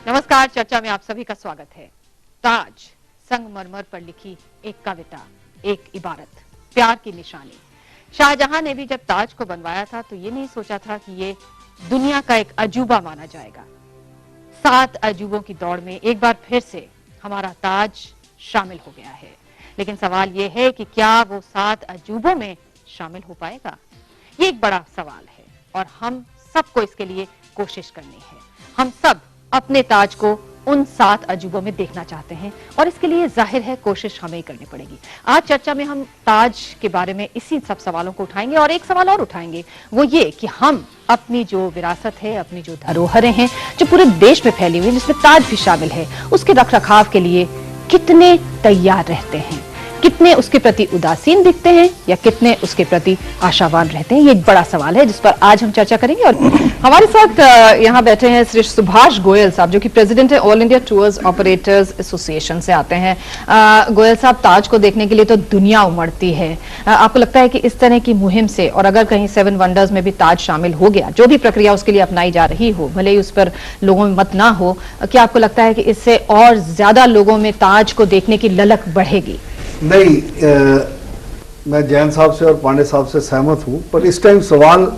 नमस्कार, चर्चा में आप सभी का स्वागत है। ताज, संगमरमर पर लिखी एक कविता, एक इबारत, प्यार की निशानी। शाहजहां ने भी जब ताज को बनवाया था तो ये नहीं सोचा था कि ये दुनिया का एक अजूबा माना जाएगा। 7 अजूबों की दौड़ में एक बार फिर से हमारा ताज शामिल हो गया है। लेकिन सवाल ये है कि क्या वो 7 अजूबों में शामिल हो पाएगा? ये एक बड़ा सवाल है और हम सबको इसके लिए कोशिश करनी है। हम सब अपने ताज को उन 7 अजूबों में देखना चाहते हैं और इसके लिए जाहिर है कोशिश हमें ही करनी पड़ेगी। आज चर्चा में हम ताज के बारे में इसी सब सवालों को उठाएंगे और एक सवाल और उठाएंगे, वो ये कि हम अपनी जो विरासत है, अपनी जो धरोहरें हैं जो पूरे देश में फैली हुई, जिसमें ताज भी शामिल है, उसके रखरखाव के लिए कितने तैयार रहते हैं, कितने उसके प्रति उदासीन दिखते हैं या कितने उसके प्रति आशावान रहते हैं। ये एक बड़ा सवाल है जिस पर आज हम चर्चा करेंगे। और हमारे साथ यहाँ बैठे हैं श्री सुभाष गोयल साहब, जो कि प्रेसिडेंट है all India tours operators association से आते हैं। गोयल साहब, ताज को देखने के लिए तो दुनिया उमड़ती है। आपको लगता है कि इस तरह की मुहिम से, और अगर कहीं 7 वंडर्स में भी ताज शामिल हो गया, जो भी प्रक्रिया उसके लिए अपनाई जा रही हो, भले ही उस पर लोगों में मत ना हो, क्या आपको लगता है कि इससे और ज्यादा लोगों में ताज को देखने की ललक बढ़ेगी? नहीं, मैं जैन साहब से और पांडे साहब से सहमत हूं, पर इस टाइम सवाल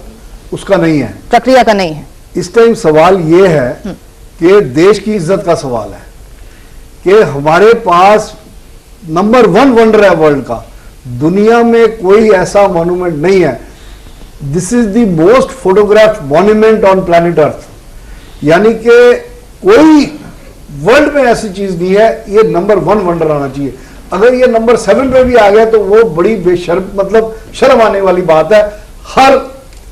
उसका नहीं है, प्रक्रिया का नहीं है। इस टाइम सवाल ये है कि देश की इज्जत का सवाल है कि हमारे पास नंबर 1 वंडर है वर्ल्ड का। दुनिया में कोई ऐसा मॉन्यूमेंट नहीं है। This is the most photographed monument on planet Earth, यानी कि कोई वर्ल्ड में ऐसी चीज नहीं है। ये नंबर 1 वंडर आना चाहिए। अगर ये नंबर 7 पे भी आ गया तो वो बड़ी बेशर्म, मतलब शर्म आने वाली बात है हर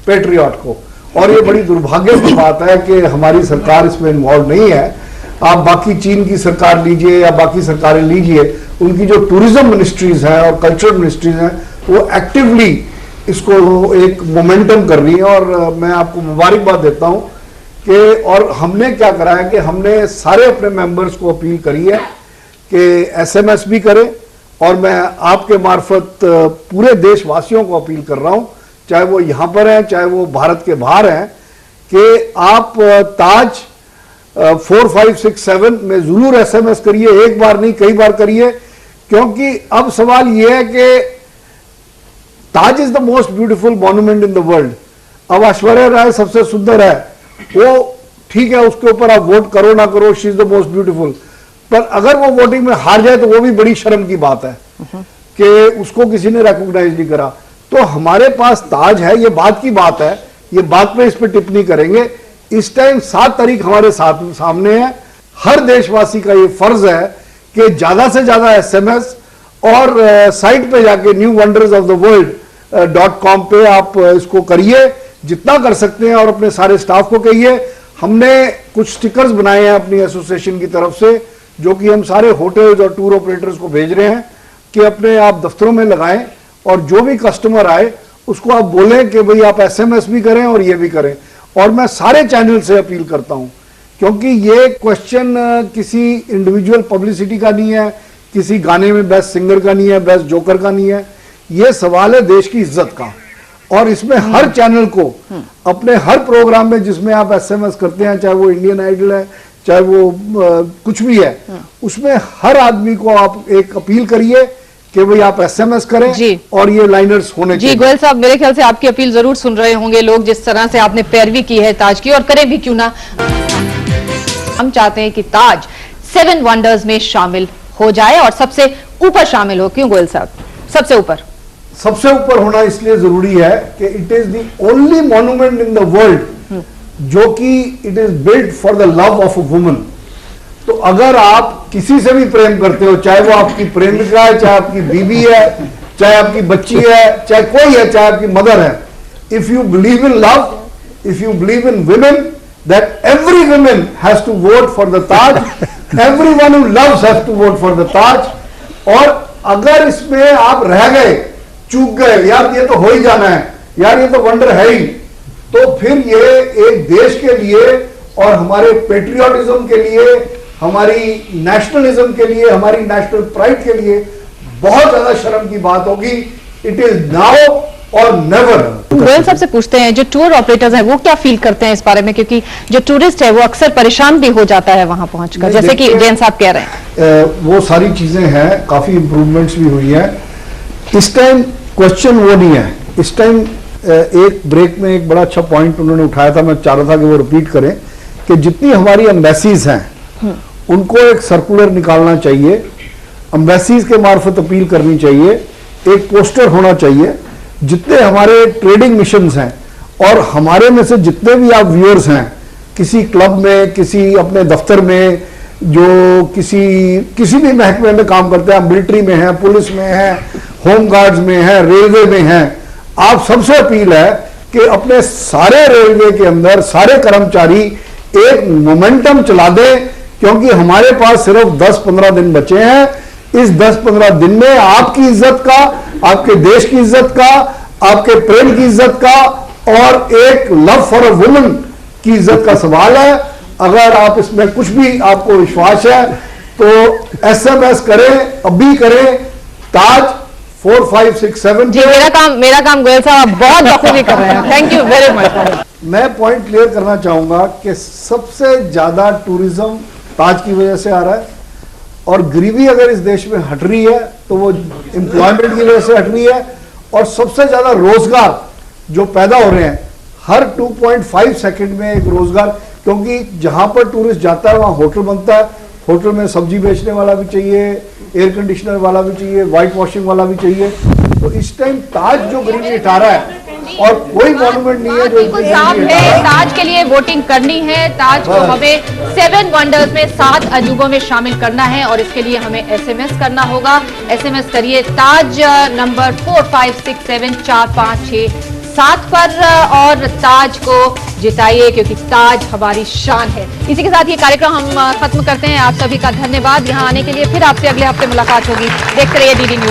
पेट्रियट को। और ये बड़ी दुर्भाग्य की बात है कि हमारी सरकार इसमें इन्वॉल्व नहीं है। आप बाकी चीन की सरकार लीजिए या बाकी सरकारें लीजिए, उनकी जो टूरिज्म मिनिस्ट्रीज हैं और कल्चरल मिनिस्ट्रीज हैं, वो एक्टिवली इसको एक मोमेंटम कर रही है। और मैं आपको मुबारकबाद देता हूं कि, और हमने क्या करा है कि हमने सारे अपने मेंबर्स को अपील करी है कि एसएमएस भी करें, और मैं आपके मार्फत पूरे देशवासियों को अपील कर रहा हूं, चाहे वो यहां पर हैं चाहे वो भारत के बाहर हैं, कि आप ताज 4567 में जरूर एसएमएस करिए। एक बार नहीं, कई बार करिए, क्योंकि अब सवाल यह है कि Taj is the most beautiful monument in the world. अब ऐश्वर्या राय सबसे सुंदर है, वो ठीक है, उसके ऊपर आप वोट करो ना करो, she is the most beautiful, पर अगर वो वोटिंग में हार जाए तो वो भी बड़ी शर्म की बात है कि उसको किसी ने रिकॉग्नाइज नहीं करा। तो हमारे पास ताज है, ये बात की बात है, ये बात पे इस पे टिप्पणी करेंगे। इस टाइम 7 तारीख हमारे सामने है। हर देशवासी का ये फर्ज है कि ज्यादा से ज्यादा एसएमएस और साइट पे जाके newwondersoftheworld.com पे आप इसको करिए, जितना कर सकते हैं, और अपने सारे स्टाफ को कहिए। हमने कुछ स्टिकर्स बनाए हैं अपनी एसोसिएशन की तरफ से, जो कि हम सारे होटल्स और टूर ऑपरेटर्स को भेज रहे हैं कि अपने आप दफ्तरों में लगाएं, और जो भी कस्टमर आए उसको आप बोलें कि भाई आप एसएमएस भी करें और ये भी करें। और मैं सारे चैनल से अपील करता हूं, क्योंकि ये क्वेश्चन किसी इंडिविजुअल पब्लिसिटी का नहीं है, किसी गाने में बेस्ट सिंगर का नहीं है, बेस्ट जोकर का नहीं है, ये सवाल है देश की इज्जत का। और इसमें हर चैनल को अपने हर प्रोग्राम में जिसमें आप एसएमएस करते हैं, चाहे वो इंडियन आइडल है, चाहे वो कुछ भी है, उसमें हर आदमी को आप एक अपील करिए कि भाई आप एसएमएस करें और ये लाइनर्स होने चाहिए। जी गोयल साहब, मेरे ख्याल से आपकी अपील जरूर सुन रहे होंगे लोग, जिस तरह से आपने पैरवी की है ताज की, और करें भी क्यों ना। हम चाहते हैं कि ताज 7 वंडर्स में शामिल हो जाए और सबसे ऊपर शामिल हो। क्यों गोयल साहब? सबसे ऊपर होना इसलिए जरूरी है कि it is the only monument in the world जो कि it is built for the love of a woman. तो अगर आप किसी से भी प्रेम करते हो, चाहे वो आपकी प्रेमिका है, चाहे आपकी बीवी है, चाहे आपकी बच्ची है, चाहे कोई है, चाहे आपकी मदर है, if you believe in love, if you believe in women, that every women has to vote for the Taj, everyone who loves has to vote for the Taj. और अगर इसमें आप रह गए, चूक गए, यार ये तो हो ही जाना है, यार ये तो वंडर है ही, तो फिर ये एक देश के लिए और हमारे पेट्रियोटिज्म के लिए, हमारी नेशनलिज्म के लिए, हमारी नेशनल प्राइड के लिए बहुत ज्यादा शर्म की बात होगी। इट इज नाउ और नेवर। गोयल साहब से पूछते हैं, जो टूर ऑपरेटर्स हैं वो क्या फील करते हैं इस बारे में, क्योंकि जो टूरिस्ट है वो अक्सर परेशान भी हो जाता है वहां पहुंचकर, जैसे कि जैन साहब कह रहे हैं। वो सारी चीजें हैं, काफी इंप्रूवमेंट्स भी हुई हैं। इस टाइम क्वेश्चन वो नहीं है। इस टाइम एक ब्रेक में एक बड़ा अच्छा पॉइंट उन्होंने उठाया था, मैं चाह रहा था कि वो रिपीट करें, कि जितनी हमारी एम्बेसीज हैं उनको एक सर्कुलर निकालना चाहिए, एम्बेसीज के मार्फत अपील करनी चाहिए, एक पोस्टर होना चाहिए। जितने हमारे ट्रेडिंग मिशंस हैं और हमारे में से जितने भी आप व्यूअर्स हैं, किसी क्लब में, किसी अपने दफ्तर में, जो किसी भी महकमे में काम करते हैं, मिलिट्री में हैं, पुलिस में हैं, होम गार्ड्स में हैं, रेलवे में हैं, आप सबसे अपील है कि अपने सारे रेलवे के अंदर सारे कर्मचारी एक मोमेंटम चला दें, क्योंकि हमारे पास सिर्फ 10-15 दिन बचे हैं। इस 10-15 दिन में आपकी इज्जत का, आपके देश की इज्जत का, आपके प्रेम की इज्जत का और एक लव फॉर अ वुमन की इज्जत का सवाल है। अगर आप इसमें कुछ भी आपको विश्वास है तो SMS करें, अभी करें, ताज 4567। जी, मेरा काम गोयल साहब आप बहुत बखूबी कर रहे हैं, थैंक यू वेरी मच। मैं पॉइंट क्लियर करना चाहूंगा कि सबसे ज्यादा टूरिज्म ताज की वजह से आ रहा है, और गरीबी अगर इस देश में हट रही है तो वो एम्प्लॉयमेंट की वजह से हट रही है, और सबसे ज्यादा रोजगार जो पैदा हो रहे हैं हर 2.5 सेकंड में एक रोजगार, क्योंकि जहां पर टूरिस्ट जाता है वहां होटल बनता है, होटल में सब्जी बेचने वाला भी चाहिए, एयर कंडीशनर वाला भी चाहिए, वाइट वॉशिंग वाला भी चाहिए। तो इस टाइम ताज जो गरीबी हटा रहा है, और कोई मॉन्यूमेंट नहीं है जो बिल्कुल साफ है, ताज के लिए वोटिंग करनी है। ताज को हमें 7 वंडर्स में, 7 अजूबों में शामिल करना है, और इसके लिए हमें SMS करना होगा। SMS करिए ताज नंबर 45674567 पर और ताज को जिताइए, क्योंकि ताज हमारी शान है। इसी के साथ ये कार्यक्रम हम खत्म करते हैं। आप सभी का धन्यवाद यहाँ आने के लिए। फिर आपसे अगले हफ्ते मुलाकात होगी। देखते रहिए DD न्यूज।